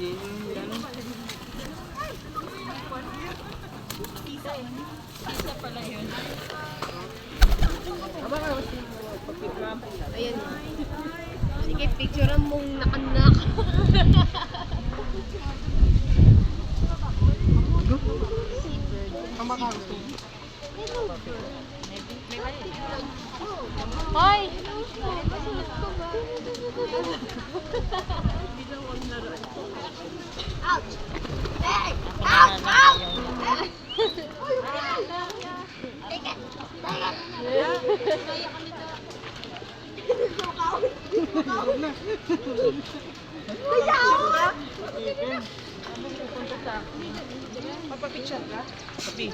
Isa pala yun. Ayan na. Sige, picturean mong nakanak. Hoy! Ouch! Hey! Ouch! Ouch! Take it! Papapicture ka? Papi.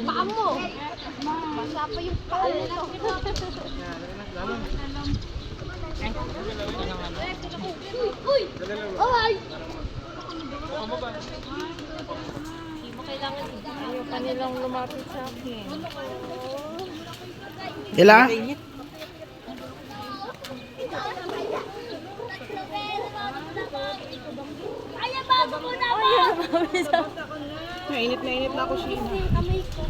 Paa mo! Basa pa yung paa nito. Uy! Ay! Hindi mo kailangan ayaw pa nilang lumapit sa akin. Ila? Ay, bago mo na ba? Nainit na ako siya. Kamay ko.